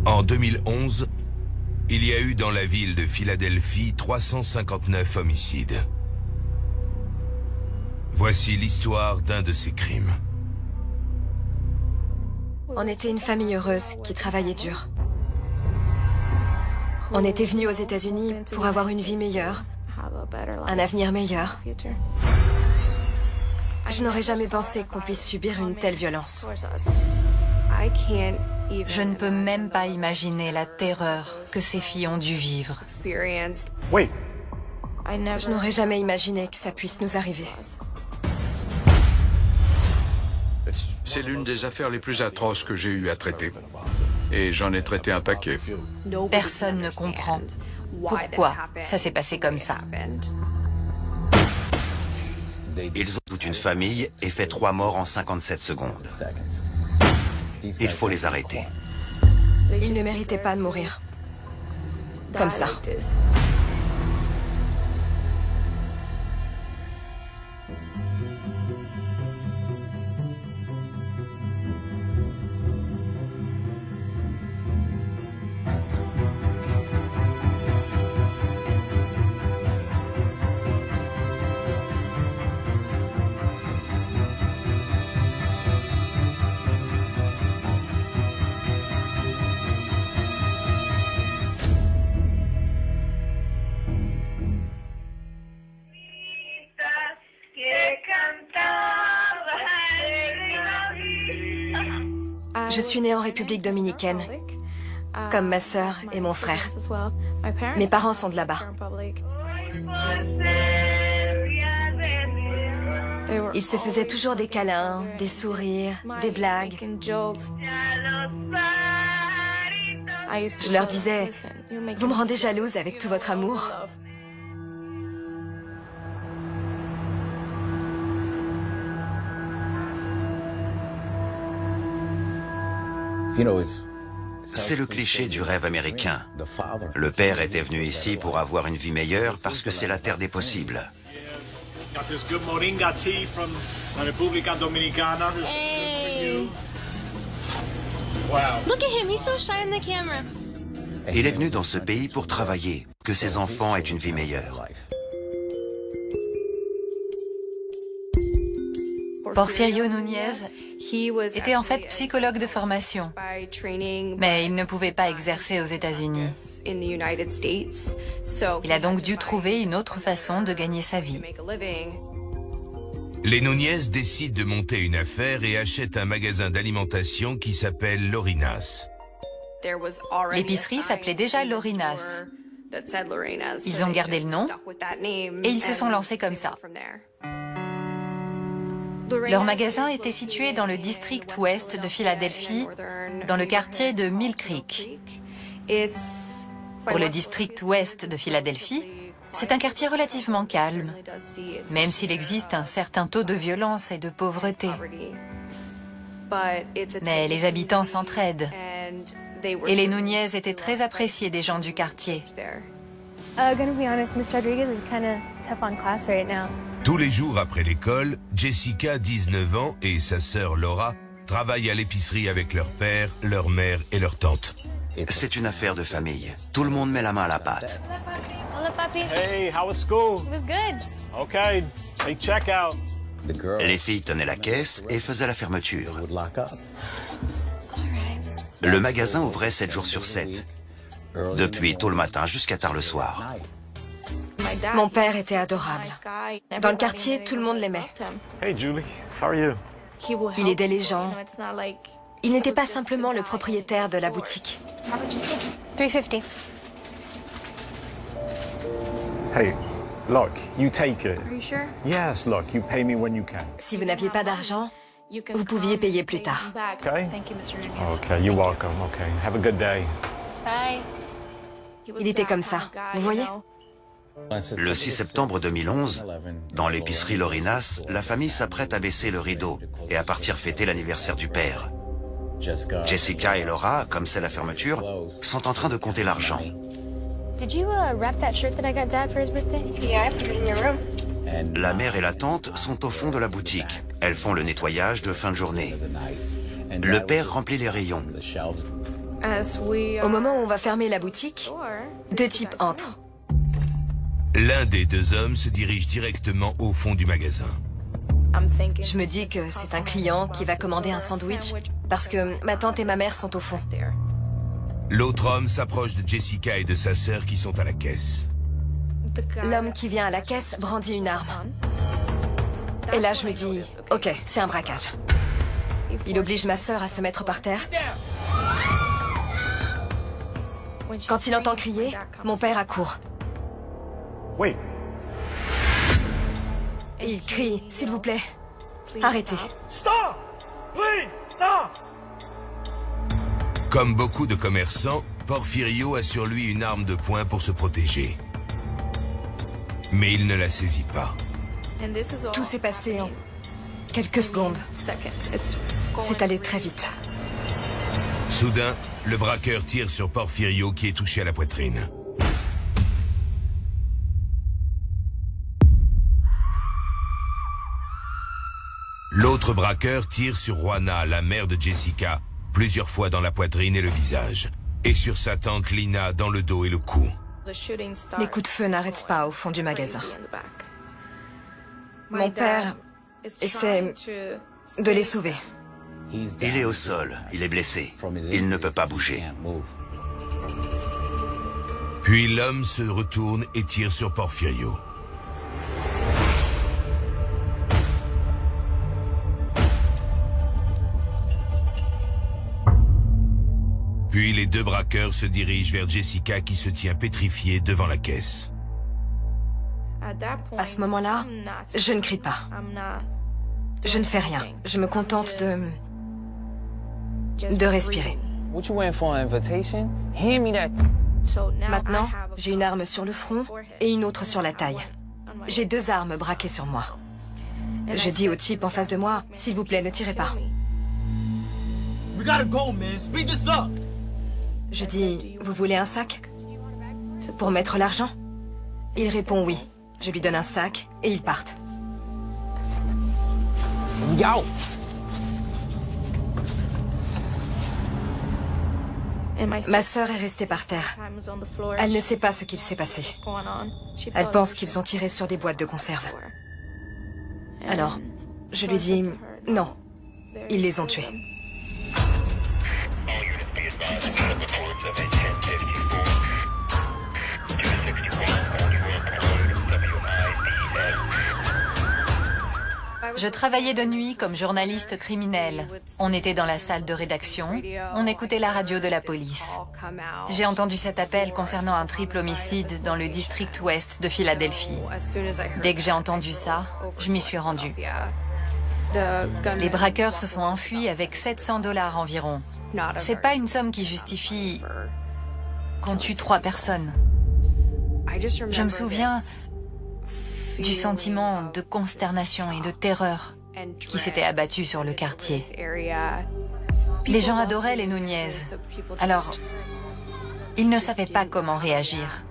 En 2011, il y a eu dans la ville de Philadelphie 359 homicides. Voici l'histoire d'un de ces crimes. On était une famille heureuse qui travaillait dur. On était venus aux États-Unis pour avoir une vie meilleure, un avenir meilleur. Je n'aurais jamais pensé qu'on puisse subir une telle violence. Je ne peux même pas imaginer la terreur que ces filles ont dû vivre. Oui. Je n'aurais jamais imaginé que ça puisse nous arriver. C'est l'une des affaires les plus atroces que j'ai eu à traiter. Et j'en ai traité un paquet. Personne ne comprend pourquoi ça s'est passé comme ça. Ils ont toute une famille et fait 3 morts en 57 secondes. Il faut les arrêter. Ils ne méritaient pas de mourir. Comme ça. Je suis née en République dominicaine, comme ma sœur et mon frère. Mes parents sont de là-bas. Ils se faisaient toujours des câlins, des sourires, des blagues. Je leur disais, vous me rendez jalouse avec tout votre amour. C'est le cliché du rêve américain. Le père était venu ici pour avoir une vie meilleure parce que c'est la terre des possibles. Il est venu dans ce pays pour travailler, que ses enfants aient une vie meilleure. Porfirio Núñez était en fait psychologue de formation, mais il ne pouvait pas exercer aux États-Unis. Il a donc dû trouver une autre façon de gagner sa vie. Les Núñez décident de monter une affaire et achètent un magasin d'alimentation qui s'appelle Lorinas. L'épicerie s'appelait déjà Lorinas. Ils ont gardé le nom et ils se sont lancés comme ça. Leur magasin était situé dans le district ouest de Philadelphie, dans le quartier de Mill Creek. Pour le district ouest de Philadelphie, c'est un quartier relativement calme, même s'il existe un certain taux de violence et de pauvreté. Mais les habitants s'entraident, et les Núñez étaient très appréciés des gens du quartier. Gonna be honest, Miss Rodriguez is kind of tough on class right now. Tous les jours après l'école, Jessica, 19 ans, et sa sœur Laura travaillent à l'épicerie avec leur père, leur mère et leur tante. C'est une affaire de famille. Tout le monde met la main à la pâte. Hello, Papi. Hey, how was school? It was good. Okay, hey, check out. Les filles tenaient la caisse et faisaient la fermeture. Le magasin ouvrait 7 jours sur 7. Depuis tôt le matin jusqu'à tard le soir. Mon père était adorable. Dans le quartier, tout le monde l'aimait. Hey, Julie, how are you? Il aidait les gens. Il n'était pas simplement le propriétaire de la boutique. 350. Hey, look, you take it. Are you sure? Yes, look, you pay me when you can. Si vous n'aviez pas d'argent, vous pouviez payer plus tard. Okay? Thank you, Mr. Rodriguez. Okay, you're welcome. Okay, have a good day. Bye. Il était comme ça, vous voyez? Le 6 septembre 2011, dans l'épicerie Lorinas, la famille s'apprête à baisser le rideau et à partir fêter l'anniversaire du père. Jessica et Laura, comme c'est la fermeture, sont en train de compter l'argent. Did you wrap that shirt that I got Dad for his birthday? Yeah, I put it in your room. La mère et la tante sont au fond de la boutique. Elles font le nettoyage de fin de journée. Le père remplit les rayons. Au moment où on va fermer la boutique, 2 types entrent. L'un des 2 hommes se dirige directement au fond du magasin. Je me dis que c'est un client qui va commander un sandwich parce que ma tante et ma mère sont au fond. L'autre homme s'approche de Jessica et de sa sœur qui sont à la caisse. L'homme qui vient à la caisse brandit une arme. Et là, je me dis, ok, c'est un braquage. Il oblige ma sœur à se mettre par terre. Quand il entend crier, mon père accourt. Wait. Et il crie, s'il vous plaît, arrêtez. Comme beaucoup de commerçants, Porfirio a sur lui une arme de poing pour se protéger. Mais il ne la saisit pas. Tout s'est passé en quelques secondes. C'est allé très vite. Soudain, le braqueur tire sur Porfirio qui est touché à la poitrine. L'autre braqueur tire sur Juana, la mère de Jessica, plusieurs fois dans la poitrine et le visage. Et sur sa tante Lina dans le dos et le cou. Les coups de feu n'arrêtent pas au fond du magasin. Mon père essaie de les sauver. Il est au sol, il est blessé. Il ne peut pas bouger. Puis l'homme se retourne et tire sur Porfirio. Puis les 2 braqueurs se dirigent vers Jessica qui se tient pétrifiée devant la caisse. À ce moment-là, je ne crie pas. Je ne fais rien. Je me contente de respirer. What you waiting for, an invitation? Hand me that. Maintenant, j'ai une arme sur le front et une autre sur la taille. J'ai 2 armes braquées sur moi. Je dis au type en face de moi, s'il vous plaît, ne tirez pas. Je dis, vous voulez un sac? Pour mettre l'argent? Il répond oui. Je lui donne un sac et ils partent. Yo! Ma sœur est restée par terre. Elle ne sait pas ce qu'il s'est passé. Elle pense qu'ils ont tiré sur des boîtes de conserve. Alors, je lui dis, non, ils les ont tués. Je travaillais de nuit comme journaliste criminel. On était dans la salle de rédaction, on écoutait la radio de la police. J'ai entendu cet appel concernant un triple homicide dans le district ouest de Philadelphie. Dès que j'ai entendu ça, je m'y suis rendue. Les braqueurs se sont enfuis avec 700 $ environ. C'est pas une somme qui justifie qu'on tue 3 personnes. Je me souviens du sentiment de consternation et de terreur qui s'était abattu sur le quartier. Les gens adoraient les Núñez, alors ils ne savaient pas comment réagir.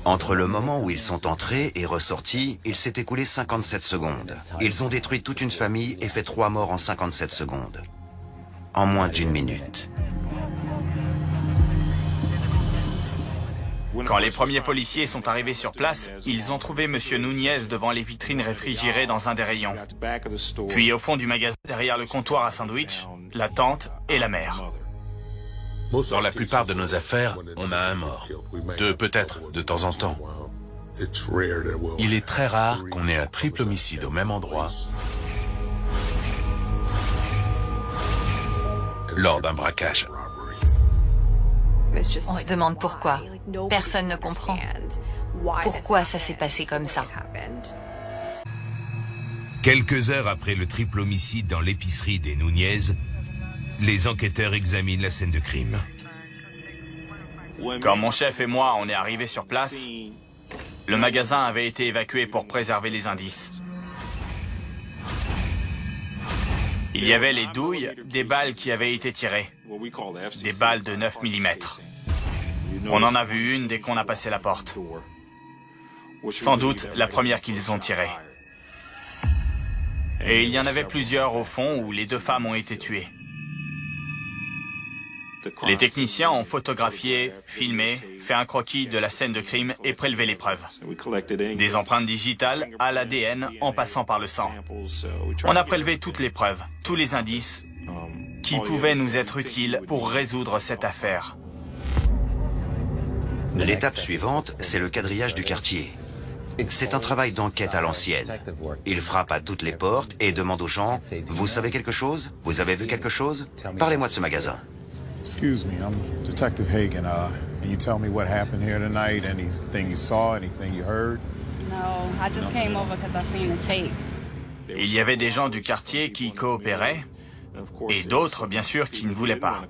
Entre le moment où ils sont entrés et ressortis, il s'est écoulé 57 secondes. Ils ont détruit toute une famille et fait 3 morts en 57 secondes. En moins d'1 minute. Quand les premiers policiers sont arrivés sur place, ils ont trouvé M. Núñez devant les vitrines réfrigérées dans un des rayons. Puis au fond du magasin, derrière le comptoir à sandwich, la tante et la mère. Dans la plupart de nos affaires, on a un mort. 2 peut-être, de temps en temps. Il est très rare qu'on ait un triple homicide au même endroit lors d'un braquage. On se demande pourquoi. Personne ne comprend. Pourquoi ça s'est passé comme ça? Quelques heures après le triple homicide dans l'épicerie des Núñez, les enquêteurs examinent la scène de crime. Quand mon chef et moi on est arrivés sur place, le magasin avait été évacué pour préserver les indices. Il y avait les douilles des balles qui avaient été tirées. Des balles de 9 mm. On en a vu une dès qu'on a passé la porte. Sans doute la première qu'ils ont tirée. Et il y en avait plusieurs au fond où les 2 femmes ont été tuées. Les techniciens ont photographié, filmé, fait un croquis de la scène de crime et prélevé les preuves. Des empreintes digitales à l'ADN en passant par le sang. On a prélevé toutes les preuves, tous les indices qui pouvaient nous être utiles pour résoudre cette affaire. L'étape suivante, c'est le quadrillage du quartier. C'est un travail d'enquête à l'ancienne. Il frappe à toutes les portes et demande aux gens « Vous savez quelque chose? Vous avez vu quelque chose? Parlez-moi de ce magasin. » Excuse me, I'm Detective Hagen. Can you tell me what happened here tonight? Anything you saw, anything you heard? No, I just came over because I seen the tape. Il y avait des gens du quartier qui coopéraient et d'autres, bien sûr, qui ne voulaient pas.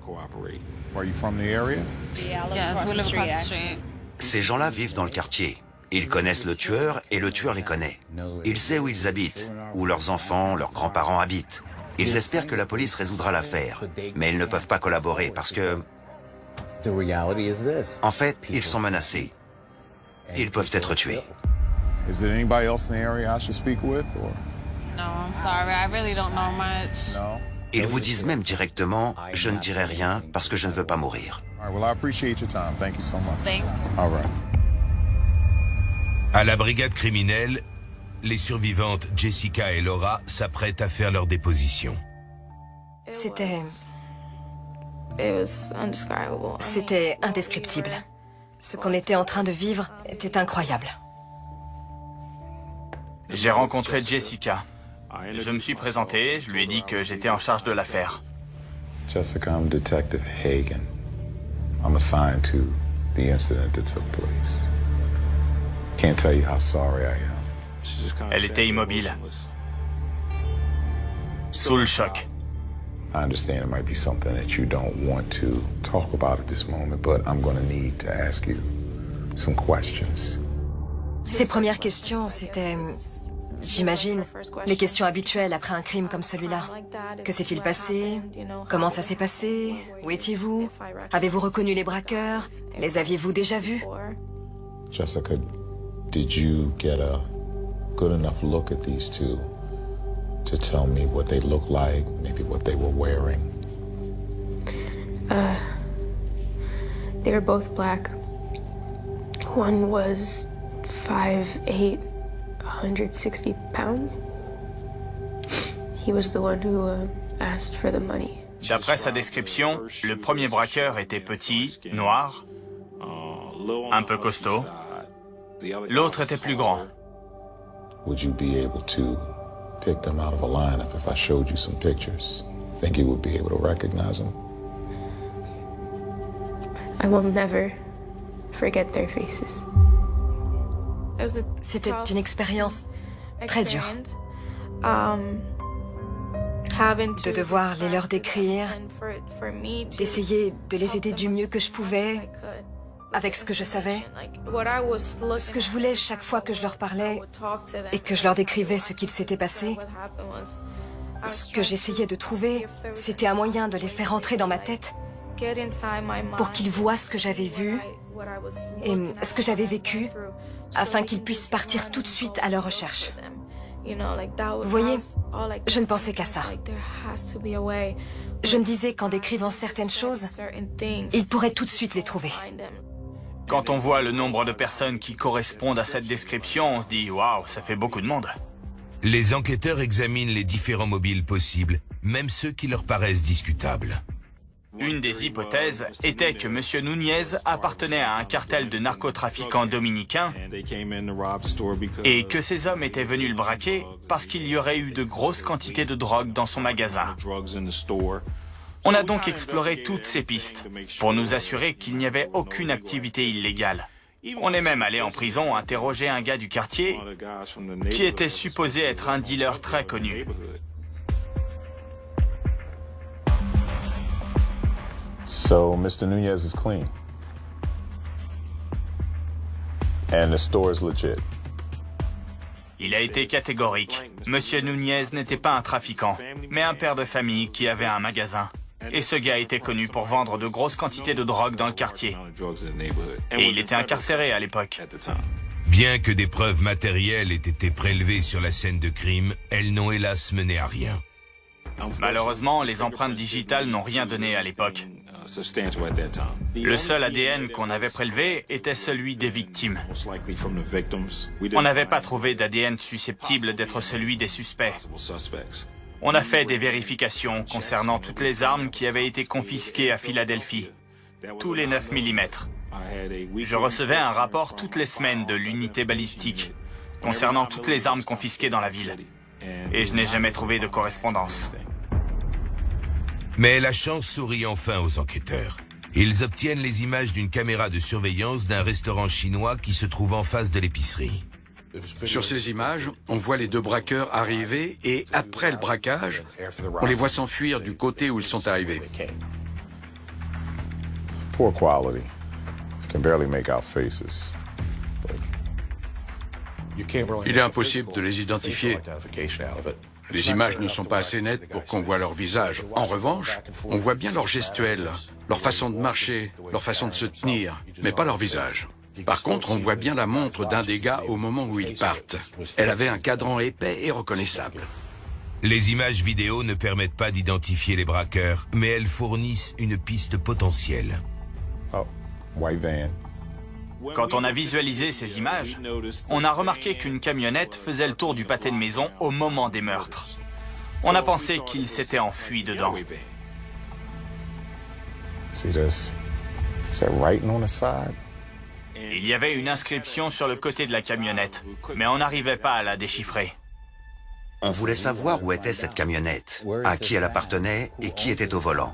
Are you from the area? Yes, we live across the street. Ces gens-là vivent dans le quartier. Ils connaissent le tueur et le tueur les connaît. Il sait où ils habitent, où leurs enfants, leurs grands-parents habitent. Ils espèrent que la police résoudra l'affaire, mais ils ne peuvent pas collaborer parce que... En fait, ils sont menacés. Ils peuvent être tués. Is there anybody else in the area I should speak with? Or? No, I'm sorry. I really don't know much. No? Ils vous disent même directement « Je ne dirai rien parce que je ne veux pas mourir ». All right, well, I appreciate your time. Thank you so much. Thank you. All right. À la brigade criminelle, les survivantes Jessica et Laura s'apprêtent à faire leur déposition. C'était indescriptible. Ce qu'on était en train de vivre était incroyable. J'ai rencontré Jessica. Je me suis présenté, je lui ai dit que j'étais en charge de l'affaire. Jessica, I'm Detective Hagen. I'm assigned to the incident that took place. Can't tell you how sorry I am. Elle était immobile, sous le choc. I understand it might be something that you don't want to talk about at this moment, but I'm going to need to ask you some questions. Ses premières questions, c'était, j'imagine, les questions habituelles après un crime comme celui-là. Que s'est-il passé? Comment ça s'est passé? Où étiez-vous? Avez-vous reconnu les braqueurs? Les aviez-vous déjà vus? Jessica, did you get a good enough look at these two to tell me what they look like, maybe what they were wearing? They were both black. One was 5'8", 160 pounds. He was the one who asked for the money. D'après sa description, le premier braqueur était petit, noir, un peu costaud. L'autre était plus grand. Would you be able to pick them out of a lineup if I showed you some pictures? Think you would be able to recognize them? I will never forget their faces. C'était une expérience très dure. De devoir les leur décrire, d'essayer de les aider du mieux que je pouvais, avec ce que je savais. Ce que je voulais chaque fois que je leur parlais et que je leur décrivais ce qu'il s'était passé, ce que j'essayais de trouver, c'était un moyen de les faire entrer dans ma tête pour qu'ils voient ce que j'avais vu et ce que j'avais vécu, afin qu'ils puissent partir tout de suite à leur recherche. Vous voyez, je ne pensais qu'à ça. Je me disais qu'en décrivant certaines choses, ils pourraient tout de suite les trouver. Quand on voit le nombre de personnes qui correspondent à cette description, on se dit « Waouh, ça fait beaucoup de monde ». Les enquêteurs examinent les différents mobiles possibles, même ceux qui leur paraissent discutables. Une des hypothèses était que M. Nunez appartenait à un cartel de narcotrafiquants dominicains et que ces hommes étaient venus le braquer parce qu'il y aurait eu de grosses quantités de drogue dans son magasin. On a donc exploré toutes ces pistes pour nous assurer qu'il n'y avait aucune activité illégale. On est même allé en prison interroger un gars du quartier qui était supposé être un dealer très connu. So, Mr. Nunez is clean. And the store is legit. Il a été catégorique. Monsieur Nunez n'était pas un trafiquant, mais un père de famille qui avait un magasin. Et ce gars était connu pour vendre de grosses quantités de drogue dans le quartier. Et il était incarcéré à l'époque. Bien que des preuves matérielles aient été prélevées sur la scène de crime, elles n'ont hélas mené à rien. Malheureusement, les empreintes digitales n'ont rien donné à l'époque. Le seul ADN qu'on avait prélevé était celui des victimes. On n'avait pas trouvé d'ADN susceptible d'être celui des suspects. On a fait des vérifications concernant toutes les armes qui avaient été confisquées à Philadelphie, tous les 9 mm. Je recevais un rapport toutes les semaines de l'unité balistique concernant toutes les armes confisquées dans la ville. Et je n'ai jamais trouvé de correspondance. Mais la chance sourit enfin aux enquêteurs. Ils obtiennent les images d'une caméra de surveillance d'un restaurant chinois qui se trouve en face de l'épicerie. Sur ces images, on voit les deux braqueurs arriver et après le braquage, on les voit s'enfuir du côté où ils sont arrivés. Poor quality. You can barely make out faces. Il est impossible de les identifier. Les images ne sont pas assez nettes pour qu'on voit leur visage. En revanche, on voit bien leur gestuelle, leur façon de marcher, leur façon de se tenir, mais pas leur visage. Par contre, on voit bien la montre d'un des gars au moment où ils partent. Elle avait un cadran épais et reconnaissable. Les images vidéo ne permettent pas d'identifier les braqueurs, mais elles fournissent une piste potentielle. Oh, white van. Quand on a visualisé ces images, on a remarqué qu'une camionnette faisait le tour du pâté de maison au moment des meurtres. On a pensé qu'ils s'étaient enfuis dedans. See this? Is that writing on the side? Il y avait une inscription sur le côté de la camionnette, mais on n'arrivait pas à la déchiffrer. On voulait savoir où était cette camionnette, à qui elle appartenait et qui était au volant.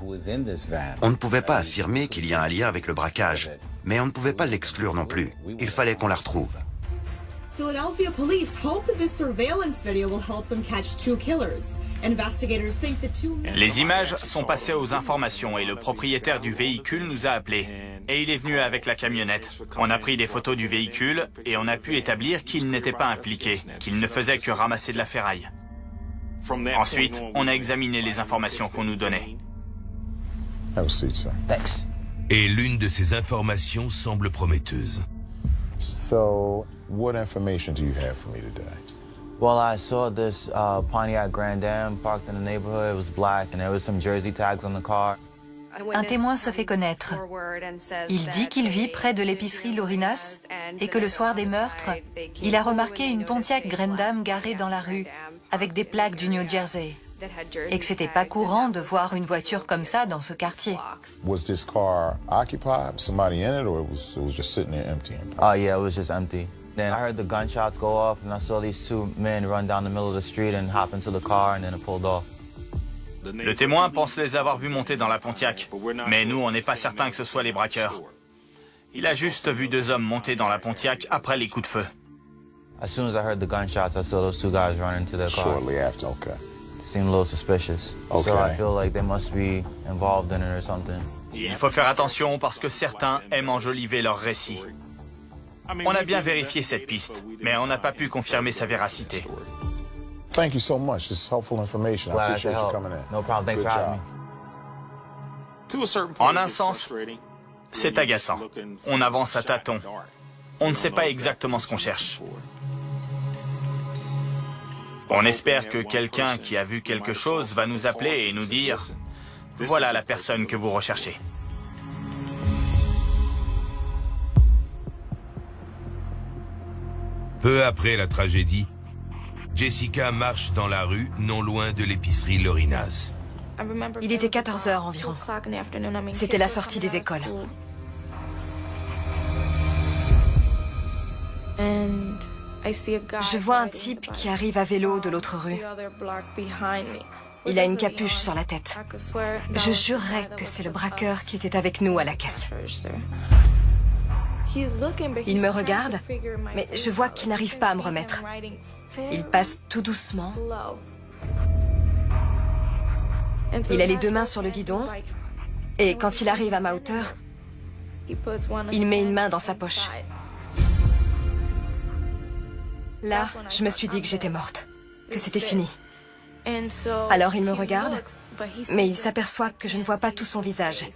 On ne pouvait pas affirmer qu'il y a un lien avec le braquage, mais on ne pouvait pas l'exclure non plus. Il fallait qu'on la retrouve. Philadelphia police hope that this surveillance video will help them catch two killers. Investigators think the two men... Les images sont passées aux informations et le propriétaire du véhicule nous a appelés. Et il est venu avec la camionnette. On a pris des photos du véhicule et on a pu établir qu'il n'était pas impliqué, qu'il ne faisait que ramasser de la ferraille. Ensuite, on a examiné les informations qu'on nous donnait. Et l'une de ces informations semble prometteuse. So, what information do you have for me today? Well, I saw this Pontiac Grand Am parked in the neighborhood. It was black and there was some jersey tags on the car. Un témoin se fait connaître. Il dit qu'il vit près de l'épicerie Lorinas et que le soir des meurtres, il a remarqué une Pontiac Grand Am garée dans la rue avec des plaques du New Jersey et que c'était pas courant de voir une voiture comme ça dans ce quartier. Was this car occupied? Somebody in it, or it was just sitting there empty? Oh yeah, it was just empty. Then I heard the gunshots go off and I saw these two men run down the middle of the street and hop into the car and then it pulled off. Le témoin pense les avoir vus monter dans la Pontiac, mais nous, on n'est pas certain que ce soit les braqueurs. Il a juste vu deux hommes monter dans la Pontiac après les coups de feu. As soon as I heard the gunshots, I saw those two guys run into their car. Shortly after, okay. It seemed a little suspicious. Okay. So I feel like they must be involved in it or something. Il faut faire attention parce que certains aiment enjoliver leurs récits. On a bien vérifié cette piste, mais on n'a pas pu confirmer sa véracité. Thank you so much. This is helpful information. I appreciate you coming in. No problem. Thanks Good for having job. me. En un sens, c'est agaçant. On avance à tâtons. On ne sait pas exactement ce qu'on cherche. On espère que quelqu'un qui a vu quelque chose va nous appeler et nous dire « Voilà la personne que vous recherchez ». Peu après la tragédie, Jessica marche dans la rue non loin de l'épicerie Lorinas. Il était 14 h environ. C'était la sortie des écoles. Je vois un type qui arrive à vélo de l'autre rue. Il a une capuche sur la tête. Je jurerais que c'est le braqueur qui était avec nous à la caisse. Il me regarde, mais je vois qu'il n'arrive pas à me remettre. Il passe tout doucement. Il a les deux mains sur le guidon, et quand il arrive à ma hauteur, il met une main dans sa poche. Là, je me suis dit que j'étais morte, que c'était fini. Alors il me regarde, mais il s'aperçoit que je ne vois pas tout son visage,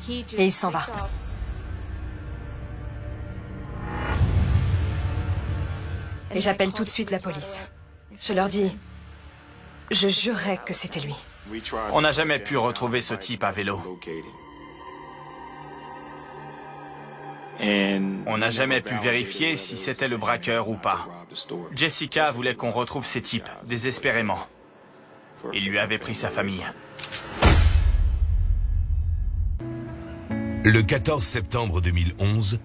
et il s'en va. Et j'appelle tout de suite la police. Je leur dis, je jurerais que c'était lui. On n'a jamais pu retrouver ce type à vélo. On n'a jamais pu vérifier si c'était le braqueur ou pas. Jessica voulait qu'on retrouve ces types, désespérément. Il lui avait pris sa famille. Le 14 septembre 2011,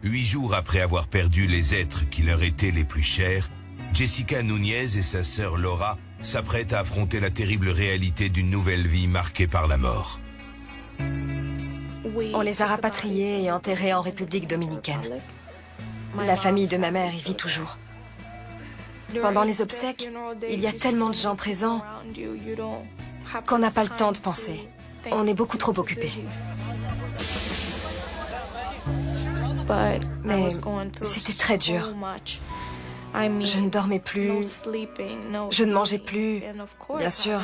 8 jours après avoir perdu les êtres qui leur étaient les plus chers, Jessica Nunez et sa sœur Laura s'apprêtent à affronter la terrible réalité d'une nouvelle vie marquée par la mort. On les a rapatriés et enterrés en République dominicaine. La famille de ma mère y vit toujours. Pendant les obsèques, il y a tellement de gens présents qu'on n'a pas le temps de penser. On est beaucoup trop occupés. Mais c'était très dur. Je ne dormais plus, je ne mangeais plus. Bien sûr,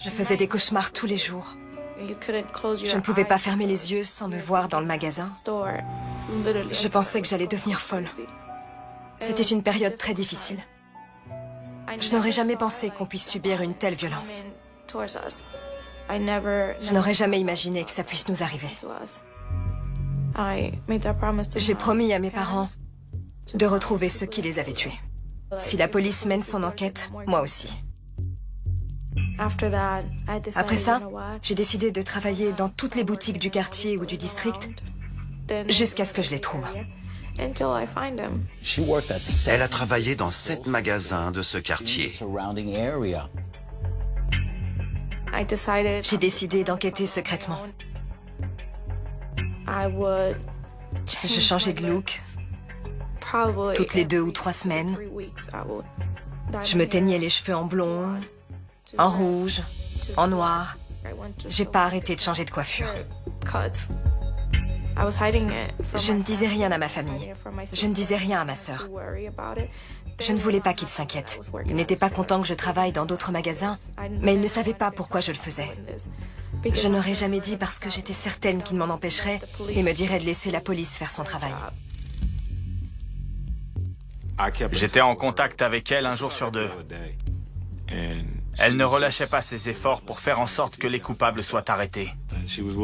je faisais des cauchemars tous les jours. Je ne pouvais pas fermer les yeux sans me voir dans le magasin. Je pensais que j'allais devenir folle. C'était une période très difficile. Je n'aurais jamais pensé qu'on puisse subir une telle violence. Je n'aurais jamais imaginé que ça puisse nous arriver. J'ai promis à mes parents de retrouver ceux qui les avaient tués. Si la police mène son enquête, moi aussi. Après ça, j'ai décidé de travailler dans toutes les boutiques du quartier ou du district jusqu'à ce que je les trouve. Elle a travaillé dans 7 magasins de ce quartier. J'ai décidé d'enquêter secrètement. Je changeais de look toutes les 2 ou 3 semaines. Je me teignais les cheveux en blond, en rouge, en noir. J'ai pas arrêté de changer de coiffure. Je ne disais rien à ma famille. Je ne disais rien à ma sœur. Je ne voulais pas qu'ils s'inquiètent. Ils n'étaient pas contents que je travaille dans d'autres magasins, mais ils ne savaient pas pourquoi je le faisais. Je n'aurais jamais dit parce que j'étais certaine qu'ils m'en empêcheraient et me diraient de laisser la police faire son travail. J'étais en contact avec elle un jour sur 2. Elle ne relâchait pas ses efforts pour faire en sorte que les coupables soient arrêtés.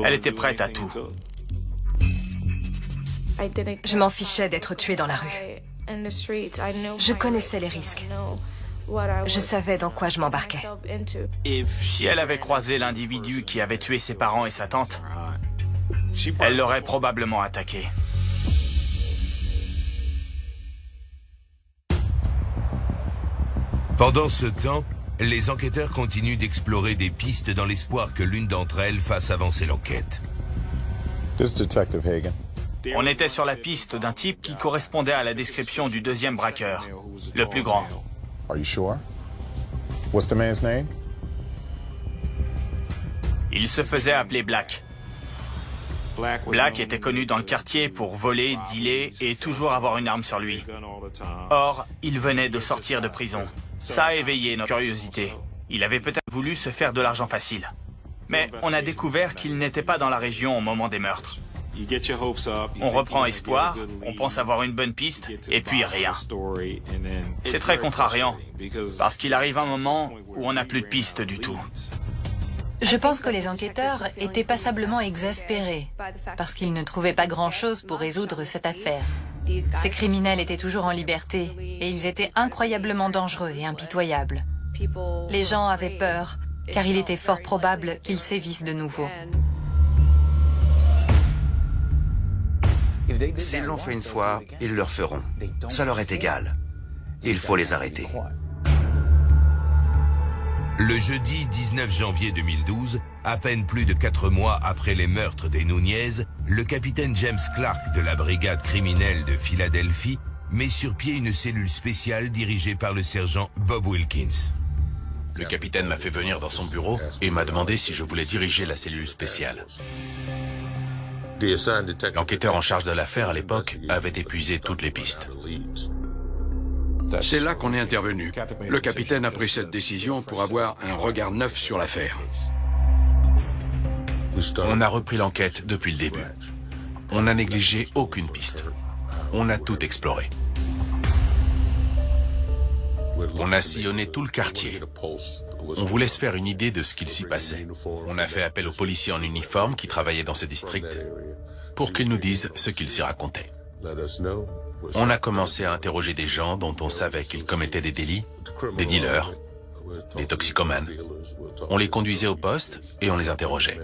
Elle était prête à tout. Je m'en fichais d'être tuée dans la rue. Je connaissais les risques. Je savais dans quoi je m'embarquais. Si elle avait croisé l'individu qui avait tué ses parents et sa tante, elle l'aurait probablement attaqué. Pendant ce temps, les enquêteurs continuent d'explorer des pistes dans l'espoir que l'une d'entre elles fasse avancer l'enquête. On était sur la piste d'un type qui correspondait à la description du deuxième braqueur, le plus grand. Il se faisait appeler Black. Black était connu dans le quartier pour voler, dealer et toujours avoir une arme sur lui. Or, il venait de sortir de prison. Ça a éveillé notre curiosité. Il avait peut-être voulu se faire de l'argent facile. Mais on a découvert qu'il n'était pas dans la région au moment des meurtres. On reprend espoir, on pense avoir une bonne piste, et puis rien. C'est très contrariant, parce qu'il arrive un moment où on n'a plus de piste du tout. Je pense que les enquêteurs étaient passablement exaspérés, parce qu'ils ne trouvaient pas grand-chose pour résoudre cette affaire. Ces criminels étaient toujours en liberté, et ils étaient incroyablement dangereux et impitoyables. Les gens avaient peur, car il était fort probable qu'ils sévissent de nouveau. S'ils l'ont fait une fois, ils le referont. Ça leur est égal. Il faut les arrêter. Le jeudi 19 janvier 2012, à peine plus de 4 mois après les meurtres des Nunez, le capitaine James Clark de la brigade criminelle de Philadelphie met sur pied une cellule spéciale dirigée par le sergent Bob Wilkins. Le capitaine m'a fait venir dans son bureau et m'a demandé si je voulais diriger la cellule spéciale. L'enquêteur en charge de l'affaire à l'époque avait épuisé toutes les pistes. C'est là qu'on est intervenu. Le capitaine a pris cette décision pour avoir un regard neuf sur l'affaire. On a repris l'enquête depuis le début. On n'a négligé aucune piste. On a tout exploré. On a sillonné tout le quartier. On voulait se faire une idée de ce qu'il s'y passait. On a fait appel aux policiers en uniforme qui travaillaient dans ce district pour qu'ils nous disent ce qu'ils s'y racontaient. On a commencé à interroger des gens dont on savait qu'ils commettaient des délits, des dealers, des toxicomanes. On les conduisait au poste et on les interrogeait.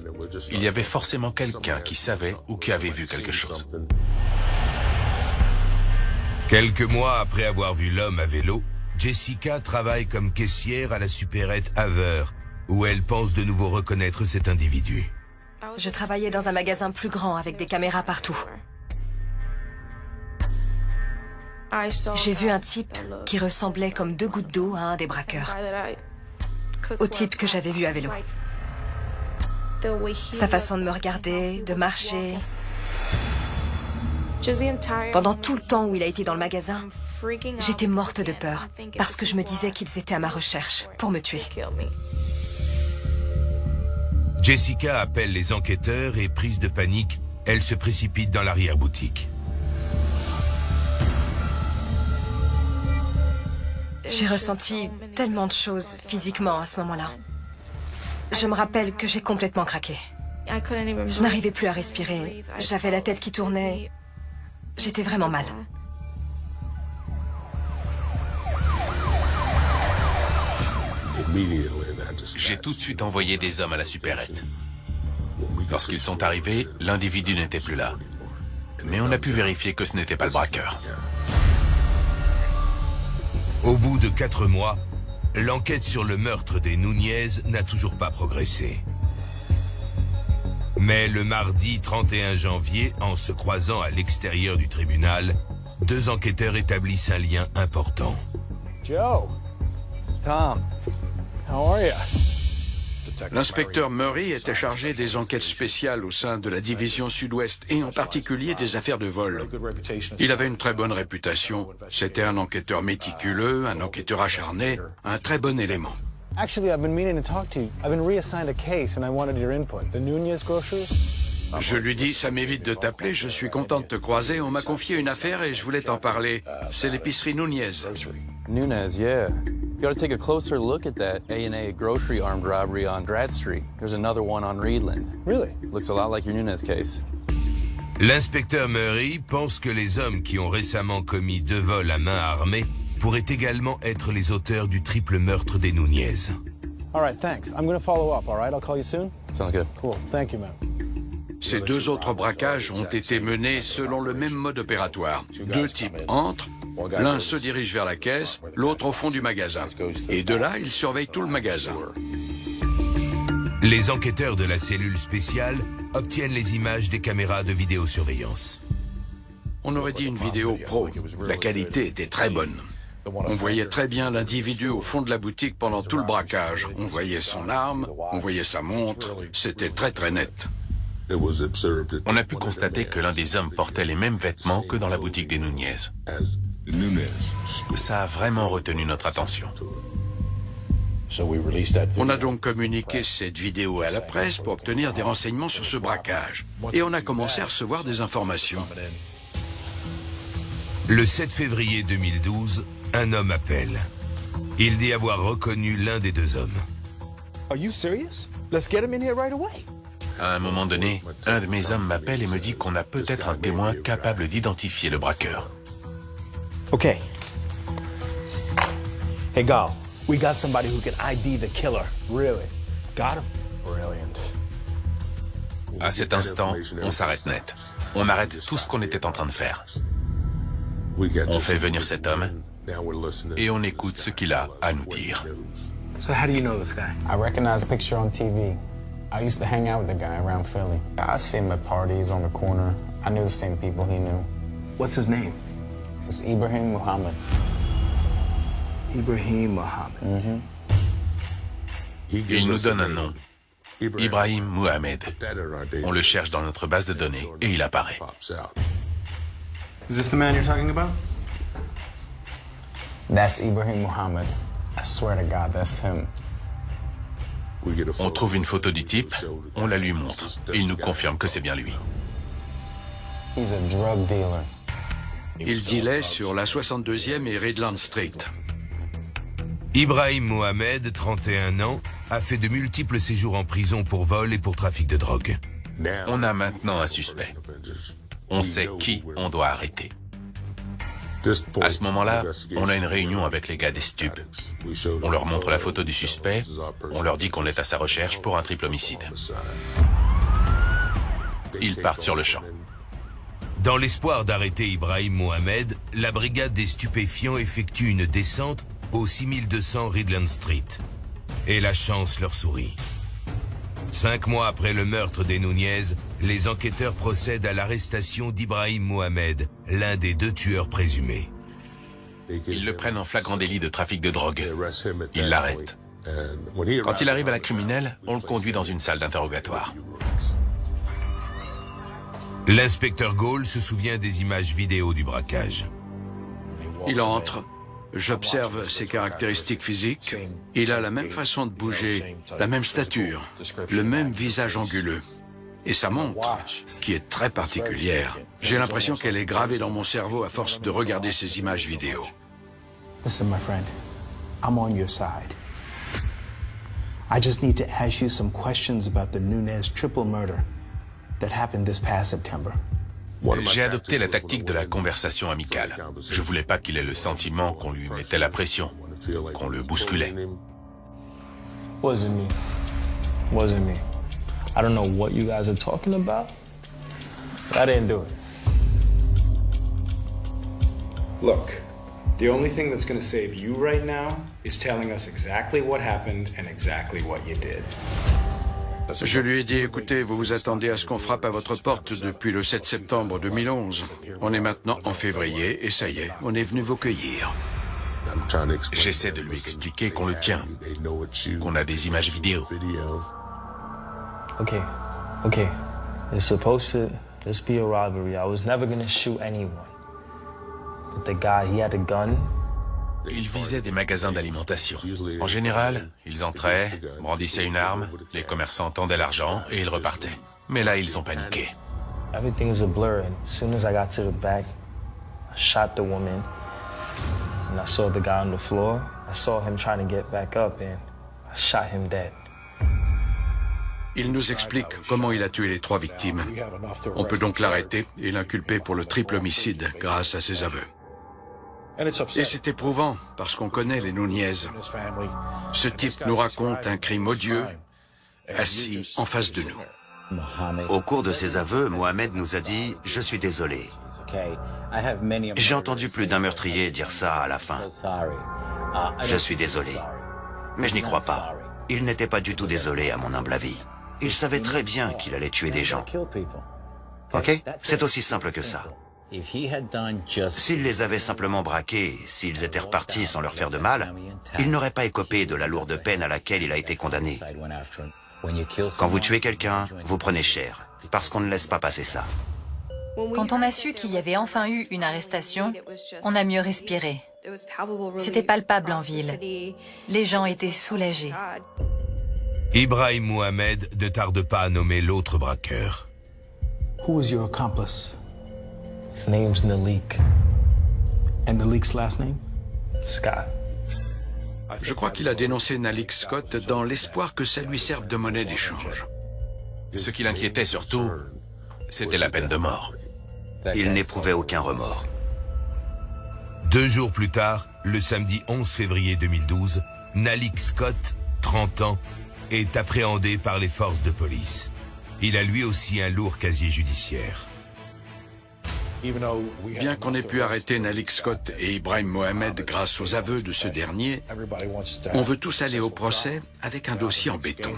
Il y avait forcément quelqu'un qui savait ou qui avait vu quelque chose. Quelques mois après avoir vu l'homme à vélo, Jessica travaille comme caissière à la supérette Haver, où elle pense de nouveau reconnaître cet individu. Je travaillais dans un magasin plus grand avec des caméras partout. J'ai vu un type qui ressemblait comme 2 gouttes d'eau à un des braqueurs. Au type que j'avais vu à vélo. Sa façon de me regarder, de marcher. Pendant tout le temps où il a été dans le magasin, j'étais morte de peur parce que je me disais qu'ils étaient à ma recherche pour me tuer. Jessica appelle les enquêteurs et, prise de panique, elle se précipite dans l'arrière-boutique. J'ai ressenti tellement de choses physiquement à ce moment-là. Je me rappelle que j'ai complètement craqué. Je n'arrivais plus à respirer. J'avais la tête qui tournait. J'étais vraiment mal. J'ai tout de suite envoyé des hommes à la supérette. Lorsqu'ils sont arrivés, l'individu n'était plus là. Mais on a pu vérifier que ce n'était pas le braqueur. Au bout de 4 mois, l'enquête sur le meurtre des Núñez n'a toujours pas progressé. Mais le mardi 31 janvier, en se croisant à l'extérieur du tribunal, 2 enquêteurs établissent un lien important. Joe, Tom, how are you? L'inspecteur Murray était chargé des enquêtes spéciales au sein de la division Sud-Ouest et en particulier des affaires de vol. Il avait une très bonne réputation. C'était un enquêteur méticuleux, un enquêteur acharné, un très bon élément. Actually, I've been meaning to talk to you. I've been reassigned a case and I wanted your input. The Núñez groceries? Je lui dis, ça m'évite de t'appeler, je suis content de te croiser. On m'a confié une affaire et je voulais t'en parler. C'est l'épicerie Núñez. Núñez, yeah. You gotta take a closer look at that A&A grocery armed robbery on Grad Street. There's another one on Reedland. Really? Looks a lot like your Núñez case. L'inspecteur Murray pense que les hommes qui ont récemment commis 2 vols à main armée pourraient également être les auteurs du triple meurtre des Núñez. All right, thanks. I'm going to follow up, all right? I'll call you soon. Sounds good. Cool. Thank you, man. Ces 2 autres braquages ont été menés selon le même mode opératoire. 2 types entrent, l'un se dirige vers la caisse, l'autre au fond du magasin. Et de là, ils surveillent tout le magasin. Les enquêteurs de la cellule spéciale obtiennent les images des caméras de vidéosurveillance. On aurait dit une vidéo pro. La qualité était très bonne. On voyait très bien l'individu au fond de la boutique pendant tout le braquage. On voyait son arme, on voyait sa montre. C'était très très net. On a pu constater que l'un des hommes portait les mêmes vêtements que dans la boutique des Núñez. Ça a vraiment retenu notre attention. On a donc communiqué cette vidéo à la presse pour obtenir des renseignements sur ce braquage. Et on a commencé à recevoir des informations. Le 7 février 2012, un homme appelle. Il dit avoir reconnu l'un des 2 hommes. Are you serious? Let's get him in here right away. À un moment donné, un de mes hommes m'appelle et me dit qu'on a peut-être un témoin capable d'identifier le braqueur. Okay. Hey, Gal, we got somebody who can ID the killer. Really? Got him? Brilliant. À cet instant, on s'arrête net. On arrête tout ce qu'on était en train de faire. On fait venir cet homme et on écoute ce qu'il a à nous dire. So how do you know this guy? I recognize the picture on TV. I used to hang out with the guy around Philly. I see him at parties on the corner. I knew the same people he knew. What's his name? It's Ibrahim Muhammad. Ibrahim Muhammad. Il nous donne un nom. Ibrahim Muhammad. On le cherche dans notre base de données et il apparaît. Is this the man you're talking about? That's Ibrahim Muhammad. I swear to God, that's him. On trouve une photo du type, on la lui montre. Il nous confirme que c'est bien lui. He's a drug dealer. Il dealait sur la 62e et Reedland Street. Ibrahim Mohamed, 31 ans, a fait de multiples séjours en prison pour vol et pour trafic de drogue. On a maintenant un suspect. On sait qui on doit arrêter. À ce moment-là, on a une réunion avec les gars des stupes. On leur montre la photo du suspect, on leur dit qu'on est à sa recherche pour un triple homicide. Ils partent sur le champ. Dans l'espoir d'arrêter Ibrahim Mohamed, la brigade des stupéfiants effectue une descente au 6200 Redland Street. Et la chance leur sourit. 5 mois après le meurtre des Nunez, les enquêteurs procèdent à l'arrestation d'Ibrahim Mohamed, l'un des 2 tueurs présumés. Ils le prennent en flagrant délit de trafic de drogue. Ils l'arrêtent. Quand il arrive à la criminelle, on le conduit dans une salle d'interrogatoire. L'inspecteur Gall se souvient des images vidéo du braquage. Il entre, j'observe ses caractéristiques physiques. Il a la même façon de bouger, la même stature, le même visage anguleux. Et sa montre, qui est très particulière. J'ai l'impression qu'elle est gravée dans mon cerveau à force de regarder ces images vidéo. Listen, my friend, I'm on your side. I just need to ask you some questions about the Nunez triple murder that happened this past September. J'ai adopté la tactique de la conversation amicale. Je voulais pas qu'il ait le sentiment qu'on lui mettait la pression, qu'on le bousculait. Wasn't me. Wasn't me. I don't know what you guys are talking about, but I didn't do it. Look, the only thing that's going to save you right now is telling us exactly what happened and exactly what you did. Je lui ai dit, écoutez, vous vous attendez à ce qu'on frappe à votre porte depuis le 7 septembre 2011. On est maintenant en février et ça y est, on est venu vous cueillir. J'essaie de lui expliquer qu'on le tient, qu'on a des images vidéo. Okay. It's supposed to just be a robbery. I was never gonna shoot anyone. But the guy, he had a gun. Ils visaient des magasins d'alimentation. En général, ils entraient, brandissaient une arme, les commerçants tendaient l'argent et ils repartaient. Mais là, ils ont paniqué. Everything was a blur, and as soon as I got to the back, I shot the woman, and I saw the guy on the floor. I saw him trying to get back up, and I shot him dead. Il nous explique comment il a tué les 3 victimes. On peut donc l'arrêter et l'inculper pour le triple homicide grâce à ses aveux. Et c'est éprouvant, parce qu'on connaît les Nunez. Ce type nous raconte un crime odieux, assis en face de nous. Au cours de ses aveux, Mohamed nous a dit « Je suis désolé ». J'ai entendu plus d'un meurtrier dire ça à la fin. Je suis désolé. Mais je n'y crois pas. Il n'était pas du tout désolé à mon humble avis. Il savait très bien qu'il allait tuer des gens. Ok? C'est aussi simple que ça. S'il les avait simplement braqués, s'ils étaient repartis sans leur faire de mal, il n'aurait pas écopé de la lourde peine à laquelle il a été condamné. Quand vous tuez quelqu'un, vous prenez cher, parce qu'on ne laisse pas passer ça. Quand on a su qu'il y avait enfin eu une arrestation, on a mieux respiré. C'était palpable en ville. Les gens étaient soulagés. Ibrahim Mohamed ne tarde pas à nommer l'autre braqueur. Who was your accomplice? His name's Nalik. And Nalik's last name? Scott. Je crois qu'il a dénoncé Nalik Scott dans l'espoir que ça lui serve de monnaie d'échange. Ce qui l'inquiétait surtout, c'était la peine de mort. Il n'éprouvait aucun remords. 2 jours plus tard, le samedi 11 février 2012, Nalik Scott, 30 ans, est appréhendé par les forces de police. Il a lui aussi un lourd casier judiciaire. Bien qu'on ait pu arrêter Nalik Scott et Ibrahim Mohamed grâce aux aveux de ce dernier, on veut tous aller au procès avec un dossier en béton.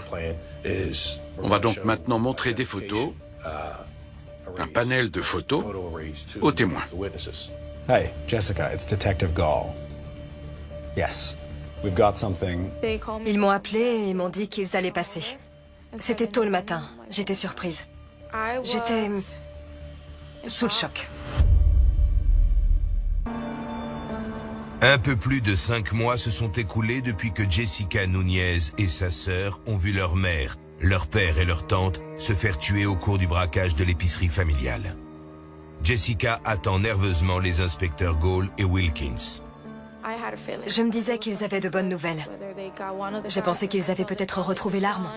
On va donc maintenant montrer des photos, un panel de photos, aux témoins. Hey, Jessica, it's Detective Gall. Yes, we've got something. Ils m'ont appelé et m'ont dit qu'ils allaient passer. C'était tôt le matin. J'étais surprise. J'étais sous le choc. Un peu plus de 5 mois se sont écoulés depuis que Jessica Nunez et sa sœur ont vu leur mère, leur père et leur tante se faire tuer au cours du braquage de l'épicerie familiale. Jessica attend nerveusement les inspecteurs Gall et Wilkins. Je me disais qu'ils avaient de bonnes nouvelles. J'ai pensé qu'ils avaient peut-être retrouvé l'arme.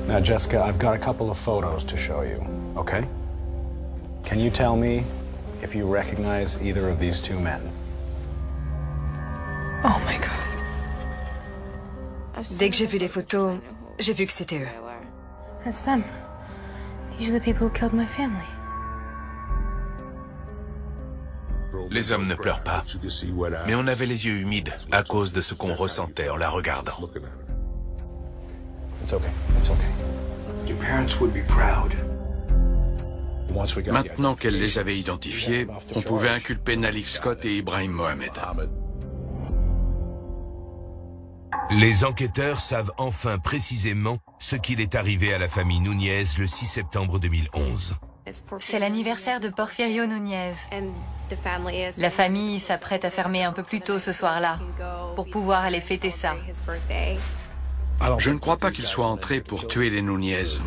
Now, Jessica, I've got a couple of photos to show you, okay? Can you tell me if you recognize either of these two men? Oh my God. Dès que j'ai vu les photos, j'ai vu que c'était eux. That's them. These are the people who killed my family. Les hommes ne pleurent pas, mais on avait les yeux humides à cause de ce qu'on ressentait en la regardant. It's okay. It's okay. Your parents would be proud. Maintenant qu'elle les avait identifiés, on pouvait inculper Nalik Scott et Ibrahim Mohamed. Les enquêteurs savent enfin précisément ce qu'il est arrivé à la famille Núñez le 6 septembre 2011. C'est l'anniversaire de Porfirio Núñez. La famille s'apprête à fermer un peu plus tôt ce soir-là pour pouvoir aller fêter ça. Je ne crois pas qu'ils soient entrés pour tuer les Núñez,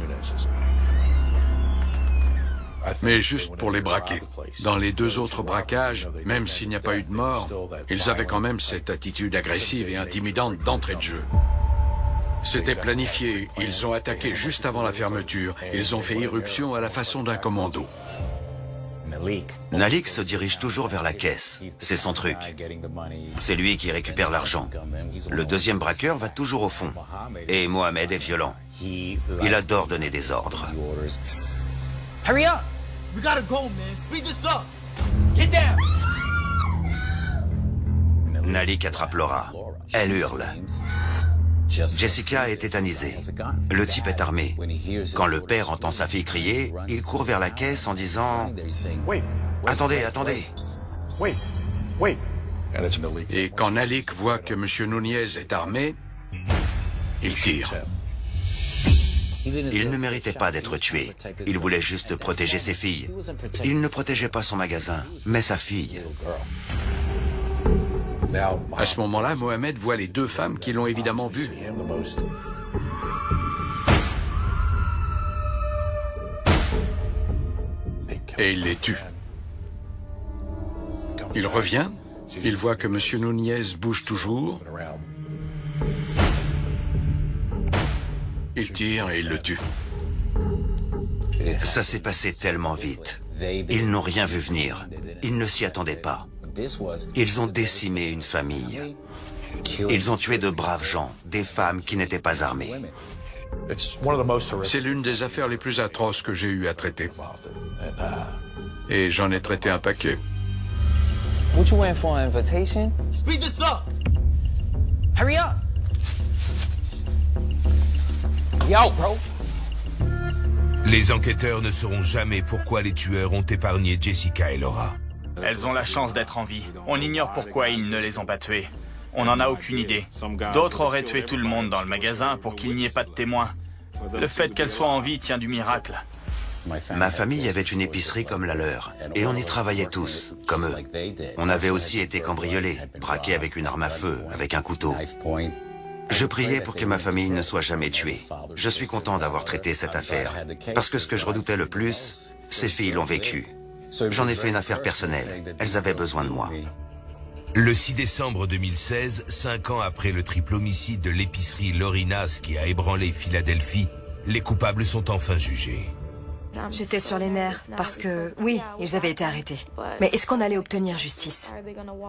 mais juste pour les braquer. Dans les deux autres braquages, même s'il n'y a pas eu de mort, ils avaient quand même cette attitude agressive et intimidante d'entrée de jeu. C'était planifié, ils ont attaqué juste avant la fermeture, ils ont fait irruption à la façon d'un commando. Nalik se dirige toujours vers la caisse, c'est son truc. C'est lui qui récupère l'argent. Le deuxième braqueur va toujours au fond. Et Mohamed est violent. Il adore donner des ordres. Hurry up! We gotta go, man. Speed this up. Get down. Nalik attrape Laura. Elle hurle. Jessica est tétanisée. Le type est armé. Quand le père entend sa fille crier, il court vers la caisse en disant « Attendez, attendez !» Et quand Nalik voit que M. Núñez est armé, il tire. Il ne méritait pas d'être tué. Il voulait juste protéger ses filles. Il ne protégeait pas son magasin, mais sa fille. À ce moment-là, Mohamed voit les deux femmes qui l'ont évidemment vu. Et il les tue. Il revient, il voit que M. Núñez bouge toujours. Il tire et il le tue. Ça s'est passé tellement vite. Ils n'ont rien vu venir. Ils ne s'y attendaient pas. Ils ont décimé une famille. Ils ont tué de braves gens, des femmes qui n'étaient pas armées. C'est l'une des affaires les plus atroces que j'ai eu à traiter. Et j'en ai traité un paquet. What you waiting for, an invitation? Speed this up! Hurry up! Yo, bro! Les enquêteurs ne sauront jamais pourquoi les tueurs ont épargné Jessica et Laura. Elles ont la chance d'être en vie. On ignore pourquoi ils ne les ont pas tuées. On n'en a aucune idée. D'autres auraient tué tout le monde dans le magasin pour qu'il n'y ait pas de témoins. Le fait qu'elles soient en vie tient du miracle. Ma famille avait une épicerie comme la leur, et on y travaillait tous, comme eux. On avait aussi été cambriolés, braqués avec une arme à feu, avec un couteau. Je priais pour que ma famille ne soit jamais tuée. Je suis content d'avoir traité cette affaire, parce que ce que je redoutais le plus, ces filles l'ont vécu. J'en ai fait une affaire personnelle. Elles avaient besoin de moi. Le 6 décembre 2016, 5 ans après le triple homicide de l'épicerie Lorinas qui a ébranlé Philadelphie, les coupables sont enfin jugés. J'étais sur les nerfs parce que, oui, ils avaient été arrêtés. Mais est-ce qu'on allait obtenir justice?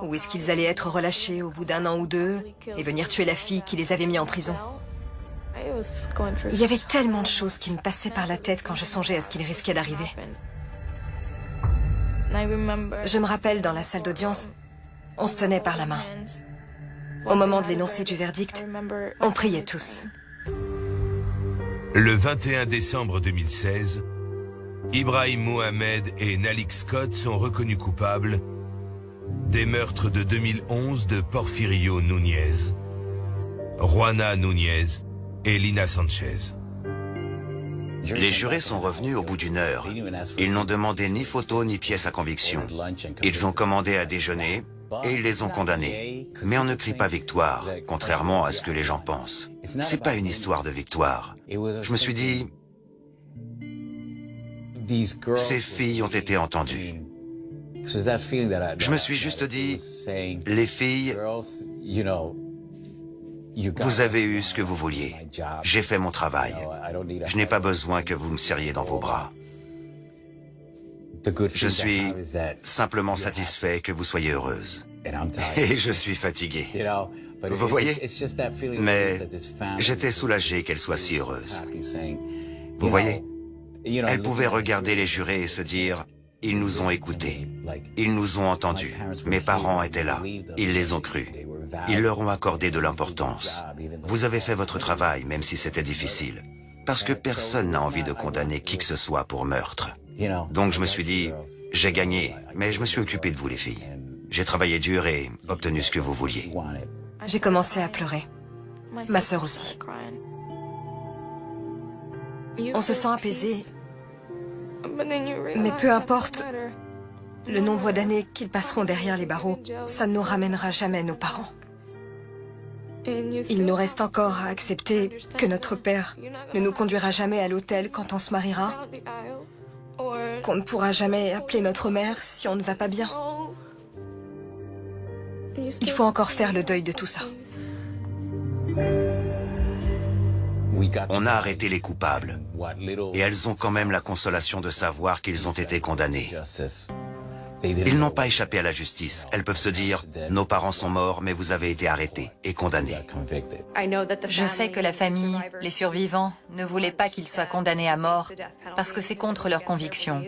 Ou est-ce qu'ils allaient être relâchés au bout d'un an ou deux et venir tuer la fille qui les avait mis en prison? Il y avait tellement de choses qui me passaient par la tête quand je songeais à ce qu'il risquait d'arriver. Je me rappelle, dans la salle d'audience, on se tenait par la main. Au moment de l'énoncé du verdict, on priait tous. Le 21 décembre 2016, Ibrahim Mohamed et Nalik Scott sont reconnus coupables des meurtres de 2011 de Porfirio Núñez, Juana Núñez et Lina Sanchez. Les jurés sont revenus au bout d'une heure. Ils n'ont demandé ni photo ni pièce à conviction. Ils ont commandé à déjeuner et ils les ont condamnés. Mais on ne crie pas victoire, contrairement à ce que les gens pensent. C'est pas une histoire de victoire. Je me suis dit, ces filles ont été entendues. Je me suis juste dit, les filles, vous avez eu ce que vous vouliez. J'ai fait mon travail. Je n'ai pas besoin que vous me serriez dans vos bras. Je suis simplement satisfait que vous soyez heureuse. Et je suis fatigué. Vous voyez? Mais j'étais soulagé qu'elle soit si heureuse. Vous voyez? Elle pouvait regarder les jurés et se dire, ils nous ont écoutés, ils nous ont entendus. Mes parents étaient là, ils les ont crus. Ils leur ont accordé de l'importance. Vous avez fait votre travail, même si c'était difficile. Parce que personne n'a envie de condamner qui que ce soit pour meurtre. Donc je me suis dit, j'ai gagné, mais je me suis occupé de vous les filles. J'ai travaillé dur et obtenu ce que vous vouliez. J'ai commencé à pleurer. Ma sœur aussi. On se sent apaisé. Mais peu importe le nombre d'années qu'ils passeront derrière les barreaux, ça ne nous ramènera jamais nos parents. Il nous reste encore à accepter que notre père ne nous conduira jamais à l'hôtel quand on se mariera, qu'on ne pourra jamais appeler notre mère si on ne va pas bien. Il faut encore faire le deuil de tout ça. On a arrêté les coupables. Et elles ont quand même la consolation de savoir qu'ils ont été condamnés. Ils n'ont pas échappé à la justice. Elles peuvent se dire, nos parents sont morts, mais vous avez été arrêtés et condamnés. Je sais que la famille, les survivants, ne voulaient pas qu'ils soient condamnés à mort parce que c'est contre leurs convictions.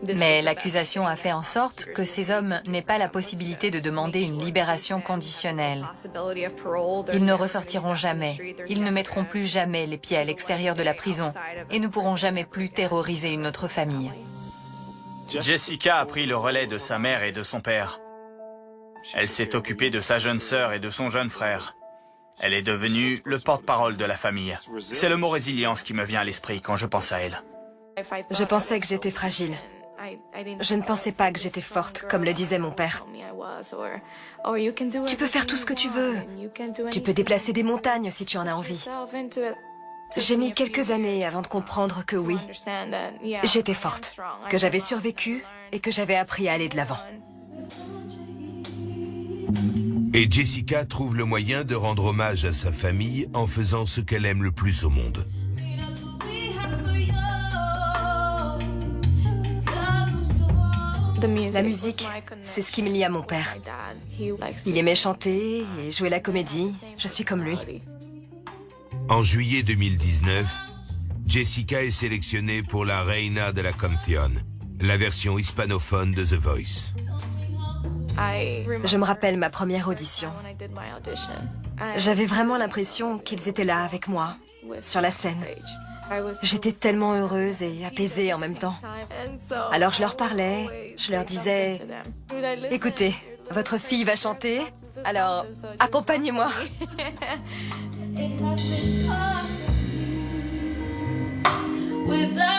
Mais l'accusation a fait en sorte que ces hommes n'aient pas la possibilité de demander une libération conditionnelle. Ils ne ressortiront jamais. Ils ne mettront plus jamais les pieds à l'extérieur de la prison et ne pourront jamais plus terroriser une autre famille. Jessica a pris le relais de sa mère et de son père. Elle s'est occupée de sa jeune sœur et de son jeune frère. Elle est devenue le porte-parole de la famille. C'est le mot résilience qui me vient à l'esprit quand je pense à elle. Je pensais que j'étais fragile. Je ne pensais pas que j'étais forte, comme le disait mon père. Tu peux faire tout ce que tu veux. Tu peux déplacer des montagnes si tu en as envie. J'ai mis quelques années avant de comprendre que oui, j'étais forte, que j'avais survécu et que j'avais appris à aller de l'avant. Et Jessica trouve le moyen de rendre hommage à sa famille en faisant ce qu'elle aime le plus au monde. La musique, c'est ce qui me lie à mon père. Il aimait chanter et jouer la comédie. Je suis comme lui. En juillet 2019, Jessica est sélectionnée pour la Reina de la Canción, la version hispanophone de The Voice. Je me rappelle ma première audition. J'avais vraiment l'impression qu'ils étaient là avec moi, sur la scène. J'étais tellement heureuse et apaisée en même temps. Alors je leur parlais, je leur disais « Écoutez, votre fille va chanter, alors accompagnez-moi ». Without